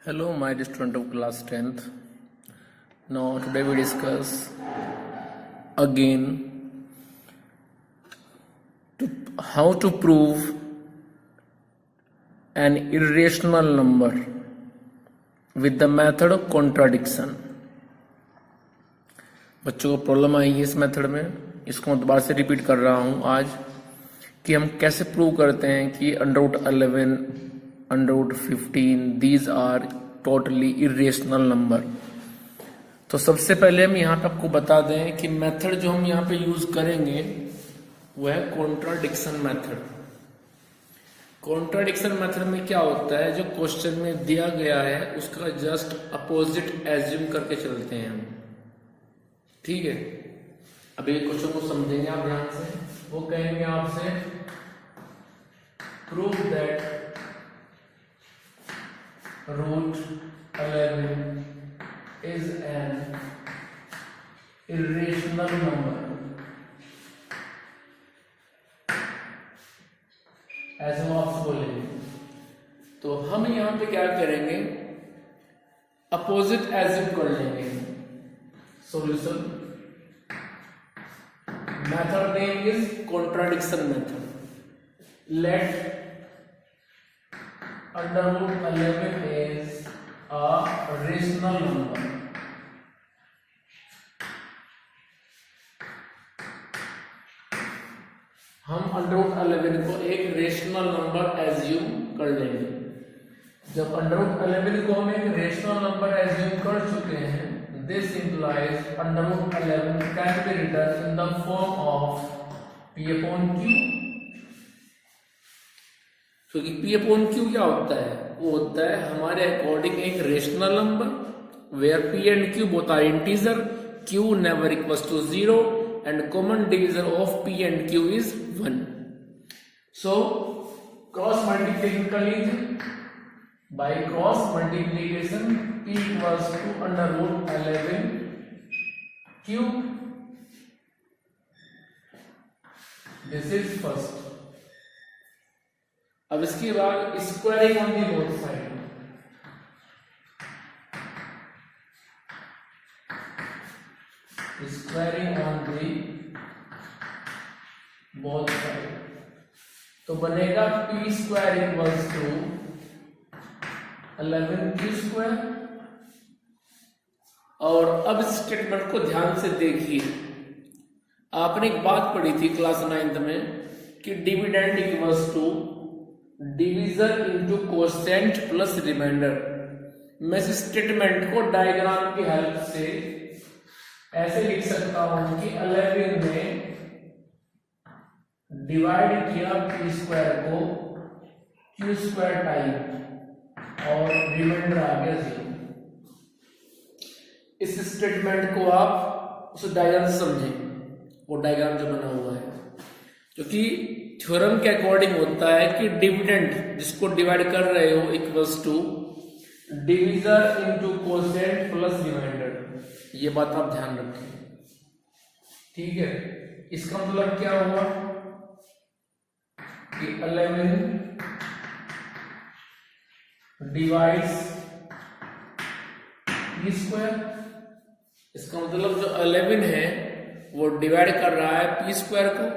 Hello, my dear student of class 10th. Now, today we discuss again how to prove an irrational number with the method of contradiction. बच्चों को problem आई है इस method में, इसको मैं दोबारा से रिपीट कर रहा हूं आज कि हम कैसे प्रूव करते हैं कि √11, √15 these are totally irrational number. तो सबसे पहले हम यहाँ पे आपको बता दें कि मेथड जो हम यहाँ पे यूज करेंगे वह है कॉन्ट्राडिक्शन मेथड। कॉन्ट्राडिक्शन मेथड में क्या होता है, जो क्वेश्चन में दिया गया है उसका जस्ट अपोजिट एज्यूम करके चलते हैं हम। ठीक है, अभी क्वेश्चन को समझेंगे आप ध्यान से। वो कहेंगे आपसे prove that √11 is an irrational number, ऐसे वो आपसे बोलेंगे। तो हम यहां पे क्या करेंगे, अपोजिट एज्यूम कर लेंगे। Solution method name is contradiction method. Let √11 is a rational number. हम √11 को एक रेशनल नंबर एज्यूम कर लेंगे। जब √11 को हम एक रेशनल नंबर एज्यूम कर चुके हैं, this implies √11 can be written in the form of P/Q। क्योंकि P/Q क्या होता है, वो होता है हमारे अकॉर्डिंग एक rational number where P and Q both are integer, Q never equals to 0 and common divisor of P and Q is 1. So cross multiplication, by cross multiplication P equals to √11 Q. This is first. अब इसके बाद squaring on the both side. Squaring on the both side तो बनेगा P² equals to 11Q²। और अब इस statement को ध्यान से देखिए। आपने एक बात पढ़ी थी क्लास 9th में कि dividend equals to divisor into quotient plus remainder. मैं इस स्टेटमेंट को डायग्राम की हेल्प से ऐसे लिख सकता हूं कि 11 ने डिवाइड किया P² को Q² टाइम और रिमाइंडर आ गया 0। इस स्टेटमेंट को आप उस डायग्राम से समझें, वो डायग्राम जो बना हुआ है, क्योंकि थ्योरम के अकॉर्डिंग होता है कि डिविडेंड जिसको डिवाइड कर रहे हो equals to divisor into quotient plus remainder. ये बात आप ध्यान रखें, ठीक है। इसका मतलब क्या हुआ कि 11 डिवाइड्स P²। इसका मतलब जो 11 है वो डिवाइड कर रहा है P² को।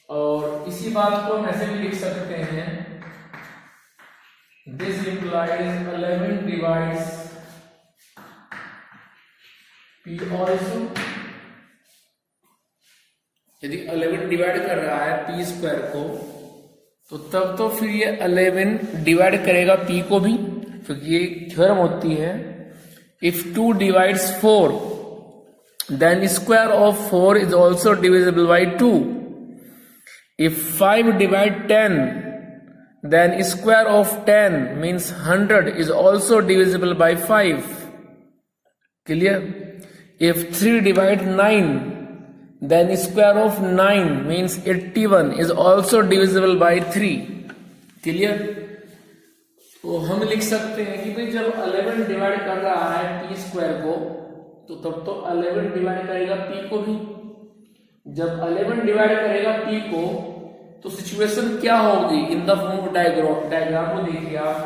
और इसी बात को हम ऐसे भी लिख सकते हैं, this implies 11 divides P also. यदि 11 डिवाइड कर रहा है P² को, तो तब तो फिर ये 11 डिवाइड करेगा P को भी, क्योंकि ये थ्योरम होती है if 2 divides 4 then square of 4 is also divisible by 2। If 5 divide 10, then square of 10 means 100 is also divisible by 5. Clear? If 3 divide 9, then square of 9 means 81 is also divisible by 3. Clear? तो हम लिख सकते हैं कि भाई जब 11 divide कर रहा है P² को, तो तब तो 11 डिवाइड करेगा P को भी। जब 11 डिवाइड करेगा P को, तो सिचुएशन क्या होगी in the form of diagram को देखिए आप।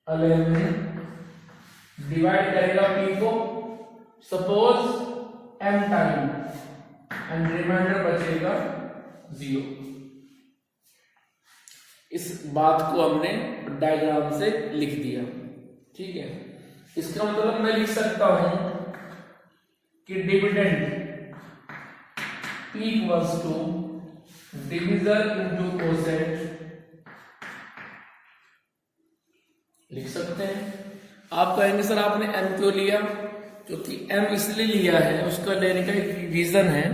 11 डिवाइड करेगा p को suppose m time and remainder बचेगा 0। इस बात को हमने डायग्राम से लिख दिया। ठीक है, इसका मतलब मैं लिख सकता हूं कि dividend P equals to division into quotient लिख सकते हैं। आप कहेंगे सर आपने m क्यों लिया? क्योंकि m इसलिए लिया है, उसका लेने का एक रीजन है,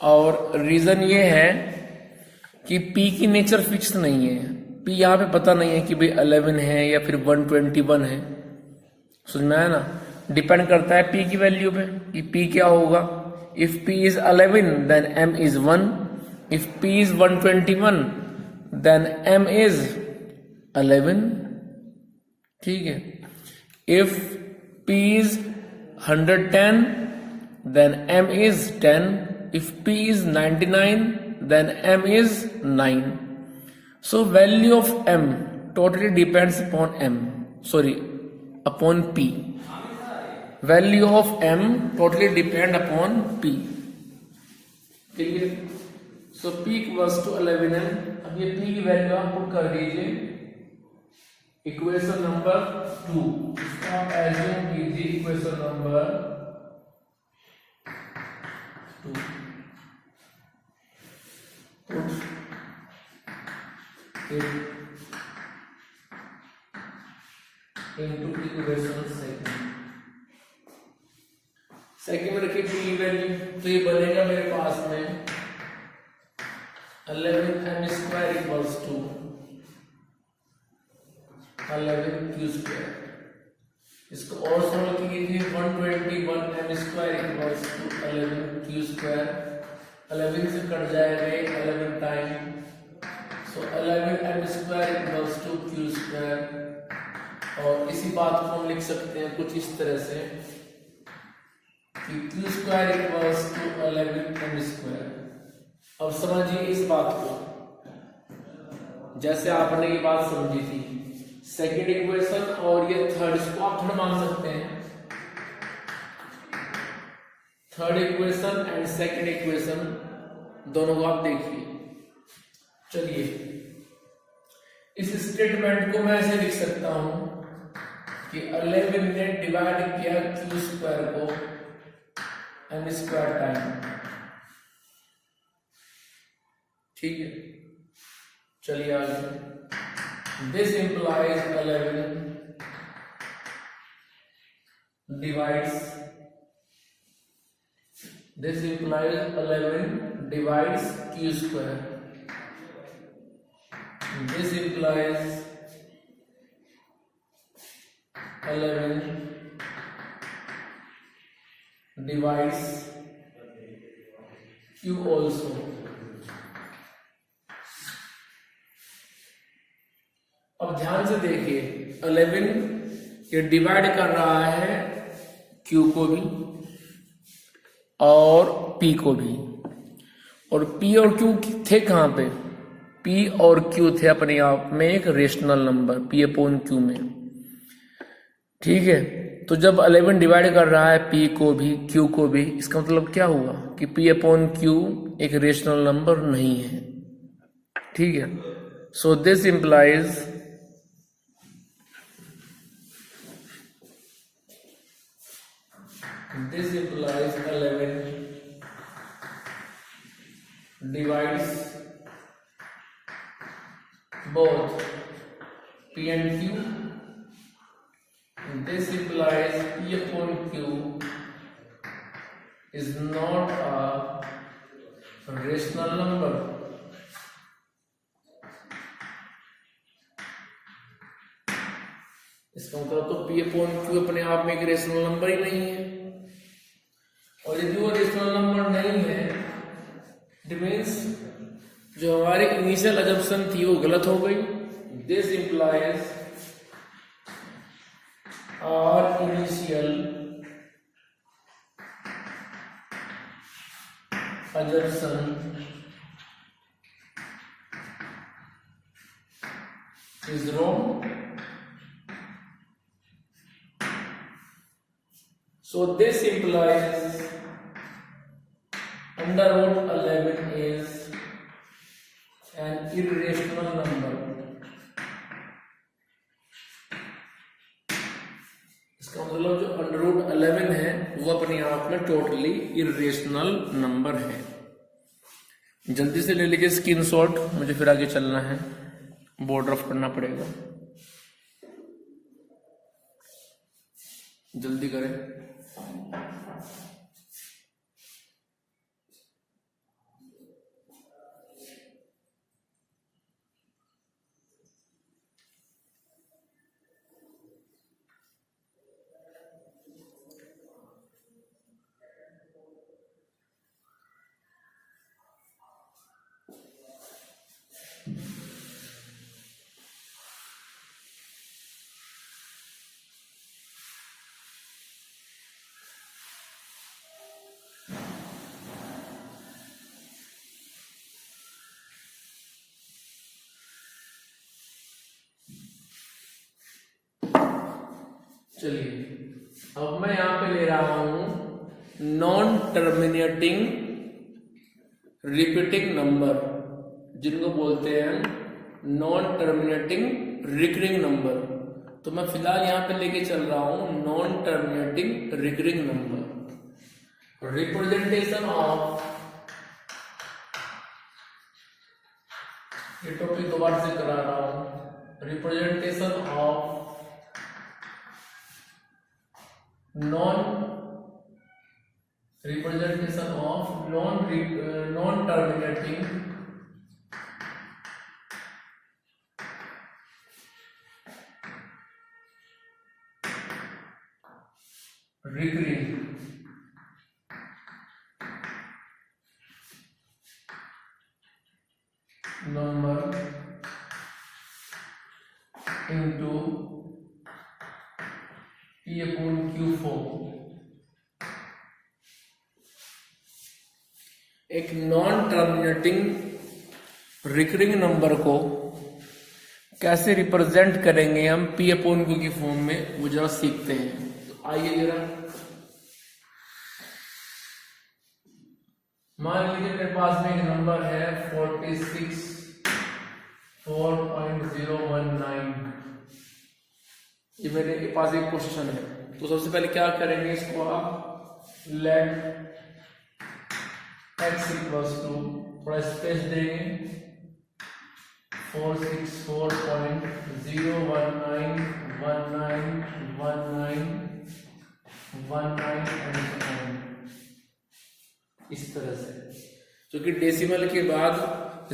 और रीजन ये है कि p की नेचर फिक्स नहीं है। p यहाँ पे पता नहीं है कि भाई 11 है या फिर 121 है। समझ में आया ना? डिपेंड करता है p की वैल्यू पे कि p क्या होगा। If p is 11 then m is 1, if p is 121 then m is 11। ठीक है, if p is 110 then m is 10, if p is 99 then m is 9. So value of m totally depends upon upon p. Value of m totally depend upon p. clear? So p equals to 11m। अब ये p की value आप put कर दीजिए equation number 2। इसका आप assume कीजिए equation number 2। into equation second में रखिए p वैल्यू, तो ये बनेगा मेरे पास में 11m square equals to 11q square. इसको और सॉल्व कीजिए 121m square equals to 11q square. 11 से कट जाएगा 11 time, so 11m square equals to q square. और इसी बात को हम लिख सकते हैं कुछ इस तरह से कि q square equals to 11m square. अब समझिए इस बात को, जैसे आपने ये बात समझी थी सेकेंड इक्वेशन और ये थर्ड, इसको आप थोड़ा मान सकते हैं। Third equation and second equation दोनों को आप देखिए। चलिए इस स्टेटमेंट को मैं ऐसे लिख सकता हूं कि 11 ने डिवाइड किया q स्क्वायर को m स्क्वायर टाइम। ठीक है, चलिए आगे। This implies 11 divides, this implies 11 divides q square. This implies 11 divides q also. अब ध्यान से देखिए 11 ये डिवाइड कर रहा है q को भी और p को भी, और p और q थे कहां पे? p और q थे अपने आप में एक rational number p upon q में। ठीक है, तो जब 11 डिवाइड कर रहा है p को भी q को भी, इसका मतलब क्या हुआ कि p अपॉन q एक रेशनल नंबर नहीं है। ठीक है, so this implies this implies 11 divides both p and q. This implies p upon q is not a rational number. इसका मतलब तो p अपॉन q अपने आप में एक रेशनल नंबर ही नहीं है, और यदि वो रेशनल नंबर नहीं है इट मीन्स जो हमारी इनिशियल अजम्पशन थी वो गलत हो गई। This implies our initial assumption is wrong So this implies under root 11 is an irrational number. इसका मतलब जो अंडर रूट 11 है वो अपने आप में टोटली इरेशनल नंबर है। जल्दी से ले लीजिए स्क्रीनशॉट, मुझे फिर आगे चलना है, बोर्ड रफ करना पड़ेगा, जल्दी करें। चलिए अब मैं यहां पे ले रहा हूं नॉन टर्मिनेटिंग रिपीटिंग नंबर, जिनको बोलते हैं नॉन टर्मिनेटिंग रिकरिंग नंबर। तो मैं फिलहाल यहां पे लेके चल रहा हूं non terminating recurring number. Representation of, ये टॉपिक दोबारा से करा रहा हूं, representation of non terminating recurring number into P upon Q form. एक नॉन टर्मिनेटिंग रिकरिंग नंबर को कैसे रिप्रेजेंट करेंगे हम P अपॉन Q की फॉर्म में, वो जरा सीखते हैं। तो आइए जरा, मान लीजिए मेरे पास में एक नंबर है 46.4.019, ये मेरे पास एक क्वेश्चन है। तो सबसे पहले क्या करेंगे, इसको आप लेट x इक्वल्स टू, थोड़ा स्पेस देंगे, 464.019191919 इस तरह से, क्योंकि डेसिमल के बाद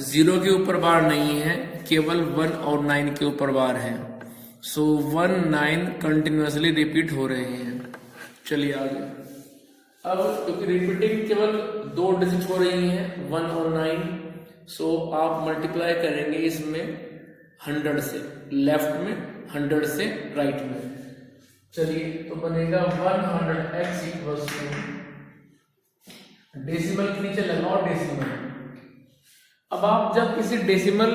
0 के ऊपर बार नहीं है, केवल 1 और 9 के ऊपर बार है। सो 1 9 कंटिन्यूअसली रिपीट हो रहे हैं। चलिए आगे, अब क्योंकि रिपीटिंग केवल 2 डिजिट हो रही हैं 1 और 9, सो आप मल्टीप्लाई करेंगे इसमें 100 से, लेफ्ट में 100 से राइट में। चलिए तो बनेगा 100x इक्वल्स टू, डेसिमल के नीचे लगाओ डेसिमल। अब आप जब किसी डेसिमल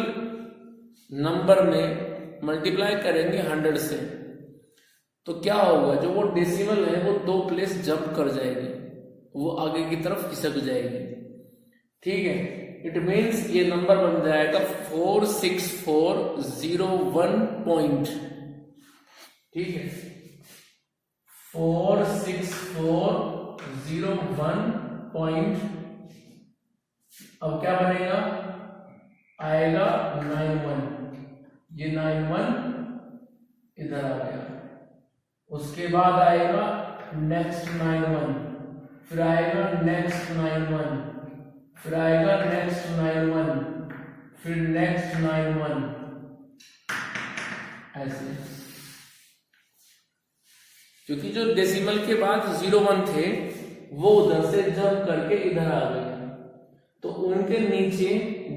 नंबर में मल्टीप्लाई करेंगे 100 से, तो क्या होगा, जो वो डेसिमल है वो 2 प्लेस जंप कर जाएगी, वो आगे की तरफ खिसक जाएगी। ठीक है, इट मीन्स ये नंबर बन जाएगा 4640 पॉइंट। ठीक है, 4640 पॉइंट। अब क्या बनेगा, आएगा 91, ये 91 इधर आ गया, उसके बाद आएगा नेक्स्ट 91, फिर आएगा नेक्स्ट 91, फिर आएगा नेक्स्ट 91, फिर नेक्स्ट 91, ऐसे। क्योंकि जो डेसिमल के बाद 01 थे वो उधर से जंप करके इधर आ गए, तो उनके नीचे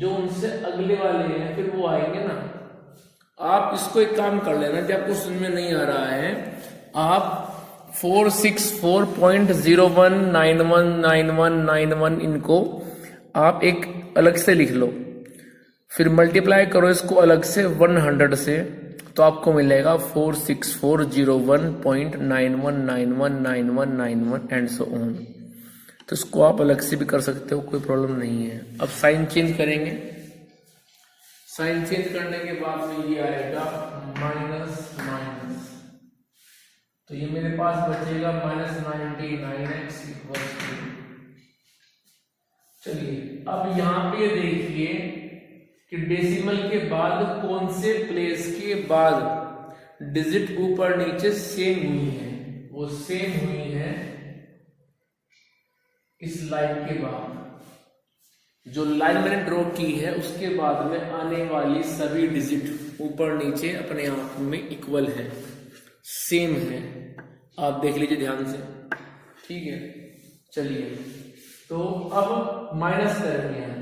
जो उनसे अगले वाले हैं फिर वो आएंगे ना। आप इसको एक काम कर लेना, जब आपको समझ में नहीं आ रहा है, आप 464.01919191 इनको आप एक अलग से लिख लो, फिर मल्टीप्लाई करो इसको अलग से 100 से, तो आपको मिलेगा 46401.91919191 एंड सो ऑन। तो इसको आप अलग से भी कर सकते हो, कोई प्रॉब्लम नहीं है। अब साइन चेंज करेंगे, साइन चेंज करने के बाद में ये आएगा माइनस माइनस, तो ये मेरे पास बचेगा -99x इक्वल्स टू। चलिए अब यहाँ पे देखिए कि डेसिमल के बाद कौन से प्लेस के बाद डिजिट ऊपर नीचे सेम हुई है, वो सेम हुई है इस लाइन के बाद। जो लाइन मैंने ड्रॉ की है उसके बाद में आने वाली सभी डिजिट ऊपर नीचे अपने आप में इक्वल है, सेम है। आप देख लीजिए ध्यान से, ठीक है। चलिए तो अब माइनस करेंगे हम।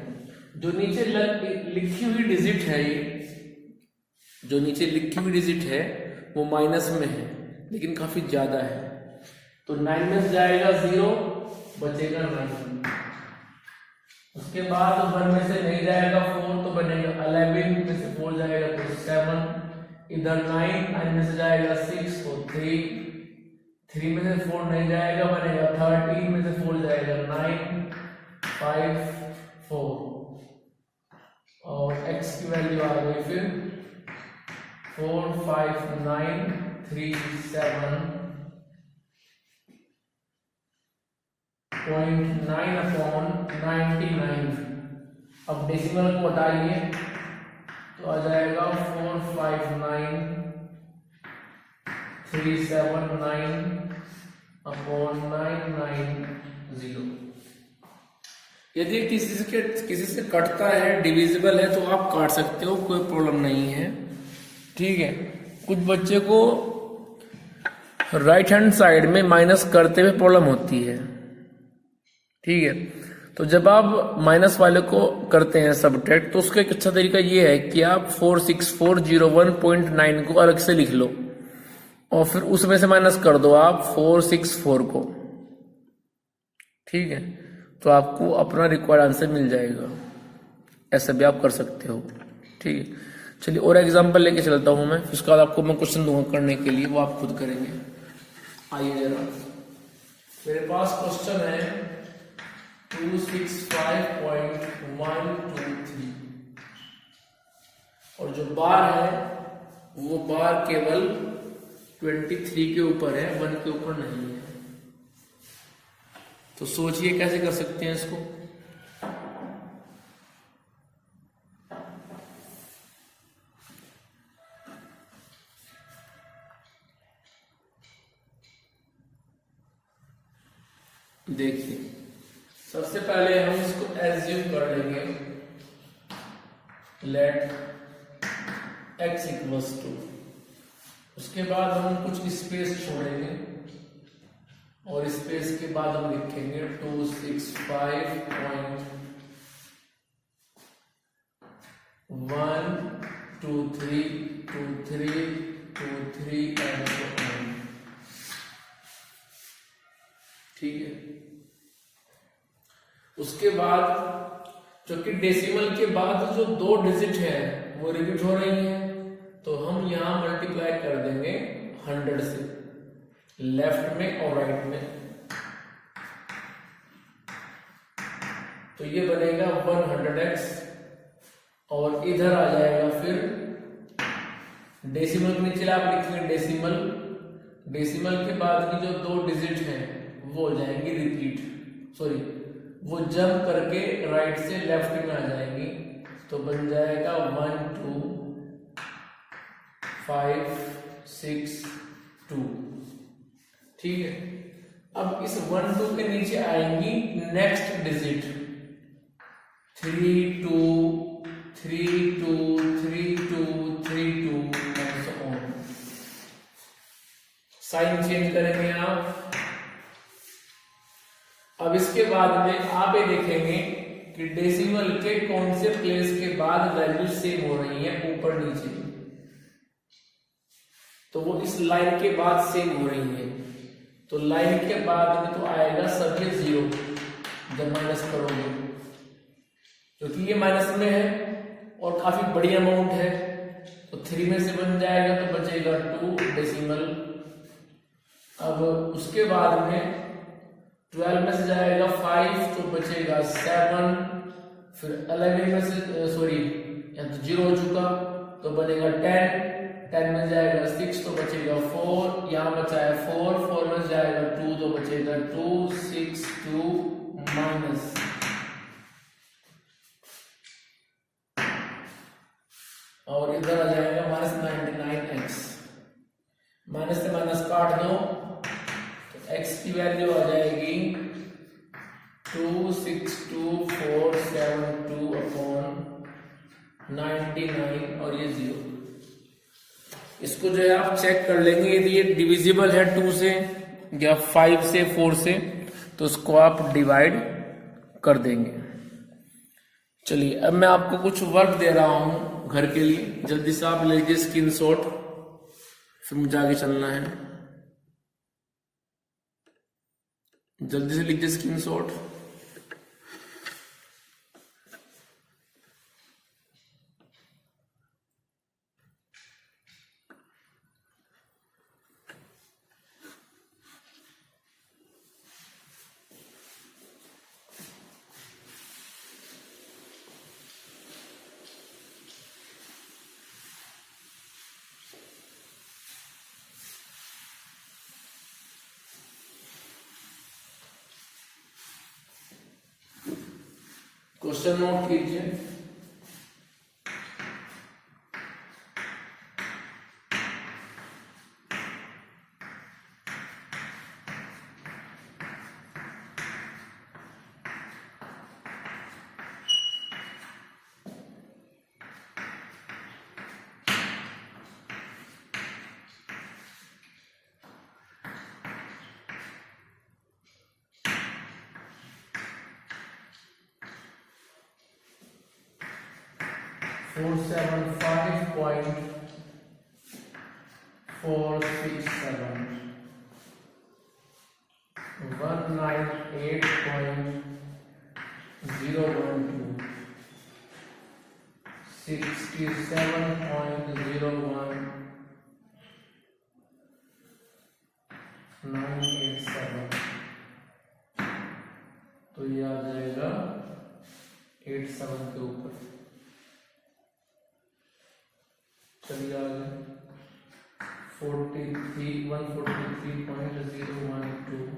जो नीचे लिखी हुई डिजिट है, ये जो नीचे लिखी हुई डिजिट है वो माइनस में है लेकिन काफी ज्यादा है, तो 9 में से जाएगा 0, बचेगा 9। उसके बाद 1 में से नहीं जाएगा 4 तो बनेगा 11, में से 4 जाएगा तो 7, इधर 9 में से जाएगा 6 तो 3 में से 4 नहीं जाएगा बनेगा 13, में से 4 जाएगा 9, 5, 4 और x की वैल्यू आ गई फिर 4, 5, 9, 3, 7.9/99। अब डेसिमल को हटाइए तो आ जाएगा 459,379/990। यदि किसी से कटता है, डिविजिबल है, तो आप काट सकते हो, कोई प्रॉब्लम नहीं है, ठीक है। कुछ बच्चे को राइट हैंड साइड में माइनस करते हुए प्रॉब्लम होती है, ठीक है। तो जब आप माइनस वाले को करते हैं सबट्रैक्ट, तो उसका एक अच्छा तरीका ये है कि आप 46401.9 को अलग से लिख लो और फिर उसमें से माइनस कर दो आप 464 को, ठीक है। तो आपको अपना रिक्वायर्ड आंसर मिल जाएगा। ऐसा भी आप कर सकते हो, ठीक है। चलिए और एग्जांपल लेके चलता हूं मैं, उसके बाद आपको मैं क्वेश्चन दूंगा करने के लिए, वो आप खुद करेंगे। आइए जरा, मेरे पास क्वेश्चन है 265.123 और जो बार है वो बार केवल 23 के ऊपर है, 1 के ऊपर नहीं है। तो सोचिए कैसे कर सकते हैं इसको। देखिए सबसे पहले हम इसको एज्यूम कर लेंगे, लेट x इक्वल्स टू, उसके बाद हम कुछ स्पेस छोड़ेंगे और स्पेस के बाद हम लिखेंगे 265.1232323 एंड सो ऑन, ठीक है। उसके बाद जो कि डेसिमल के बाद जो 2 डिजिट है वो रिपीट हो रही है, तो हम यहां मल्टीप्लाई कर देंगे 100 से, लेफ्ट में और राइट में, तो ये बनेगा 100x और इधर आ जाएगा फिर डेसिमल के नीचे आप लिखेंगे डेसिमल, डेसिमल के बाद की जो 2 डिजिट हैं वो हो जाएंगी रिपीट, सॉरी वो जंप करके राइट से लेफ्ट में आ जाएंगी, तो बन जाएगा 1 2 5 6 2, ठीक है। अब इस 1 2 के नीचे आएंगी next digit 3 2 3 2 3 2 3 2 and so on. Sign change करेंगे आप। अब इसके बाद में आप ये देखेंगे कि डेसिमल के कौन से प्लेस के बाद वैल्यू सेम हो रही है ऊपर नीचे, तो वो इस लाइन के बाद सेम हो रही है, तो लाइन के बाद में तो आएगा सभी 0 जब माइनस करोगे, क्योंकि ये माइनस में है और काफी बड़ी अमाउंट है, तो 3 में से बन जाएगा तो बचेगा 2 डेसिमल। अब उसके बाद में 12 में से जाएगा 5 तो बचेगा 7, फिर 11 में से सॉरी या तो 0 हो चुका तो बनेगा 10 में जाएगा 6 तो बचेगा 4, यहाँ बचा है 4 में जाएगा 2 तो बचेगा 2, 6, 2 माइनस, और इधर आ जाएगा -99x। माइनस से माइनस काट दो तो x की वैल्यू आ जाएगी 262,472 अपॉन 99 और ये 0। इसको जो है आप चेक कर लेंगे, यदि ये डिविजिबल है 2 से या 5 से 4 से तो उसको आप डिवाइड कर देंगे। चलिए अब मैं आपको कुछ वर्क दे रहा हूं घर के लिए, जल्दी से आप लीजिए स्क्रीनशॉट, फिर मुझे आगे चलना है। जल्दी से लीजिए स्क्रीनशॉट। क्वेश्चन नोट कीजिए। फोर 755.467 198.012 67.01,987 तो ये आ जाएगा 87 के ऊपर। चलिए आगे 143.012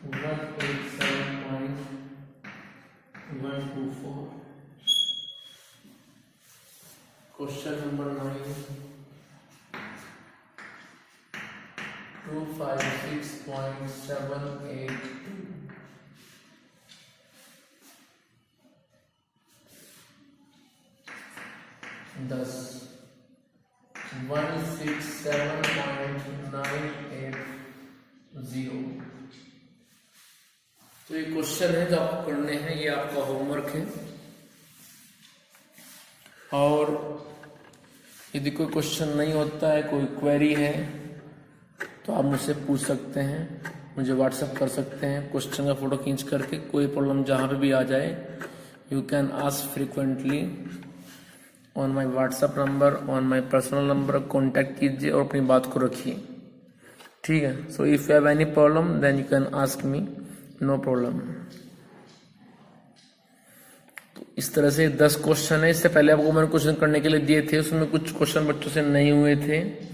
187.124। Question number 9 256.782 10 167.980। तो ये क्वेश्चन है जो आपको करने हैं, ये आपका होमवर्क है। और यदि कोई क्वेश्चन नहीं होता है, कोई क्वेरी है तो आप मुझसे पूछ सकते हैं, मुझे व्हाट्सएप कर सकते हैं क्वेश्चन का फोटो खींच करके। कोई प्रॉब्लम जहाँ पे भी आ जाए you can ask frequently on my WhatsApp number, on my personal number contact कीजिए और अपनी बात को रखिए, ठीक है। So if you have any problem then you can ask me, no problem. तो इस तरह से 10 क्वेश्चन है। इससे पहले आपको मैंने क्वेश्चन करने के लिए दिए थे, उसमें कुछ क्वेश्चन बच्चों से नहीं हुए थे।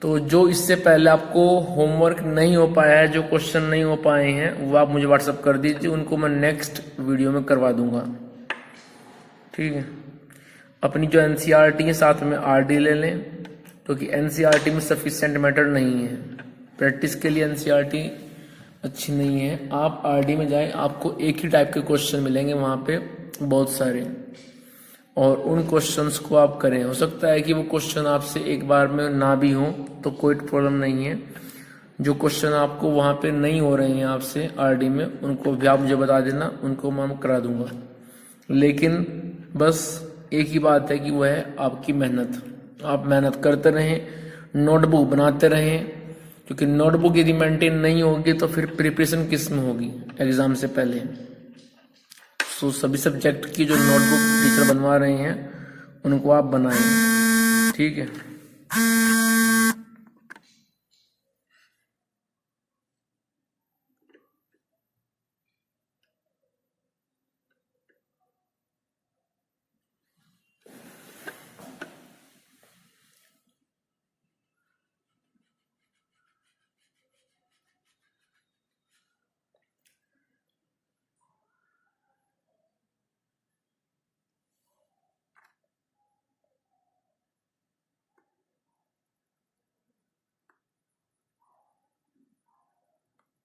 तो जो इससे पहले आपको होमवर्क नहीं हो पाया है, जो क्वेश्चन नहीं हो पाए हैं, वो आप मुझे व्हाट्सएप कर दीजिए, उनको मैं नेक्स्ट वीडियो में करवा दूंगा, ठीक है। अपनी जो एनसीईआरटी है साथ में आरडी ले लें, क्योंकि एनसीईआरटी में सफिशिएंट मैटर नहीं है, प्रैक्टिस के लिए एनसीईआरटी अच्छी नहीं है। आप आरडी में जाएं, आपको एक ही टाइप के क्वेश्चन मिलेंगे वहाँ पे बहुत सारे, और उन क्वेश्चंस को आप करें। हो सकता है कि वो क्वेश्चन आपसे एक बार में ना भी हो तो कोई प्रॉब्लम नहीं है। जो क्वेश्चन आपको वहाँ पे नहीं हो रहे हैं आपसे आरडी में, उनको भी आप मुझे बता देना, उनको मैं करा दूंगा। लेकिन बस एक ही बात है कि वह है आपकी मेहनत। आप मेहनत करते रहें, नोटबुक बनाते रहें, क्योंकि नोटबुक यदि मेंटेन नहीं होगी तो फिर प्रिपरेशन किस में होगी एग्जाम से पहले। तो सभी सब्जेक्ट की जो नोटबुक टीचर बनवा रहे हैं उनको आप बनाएं, ठीक है।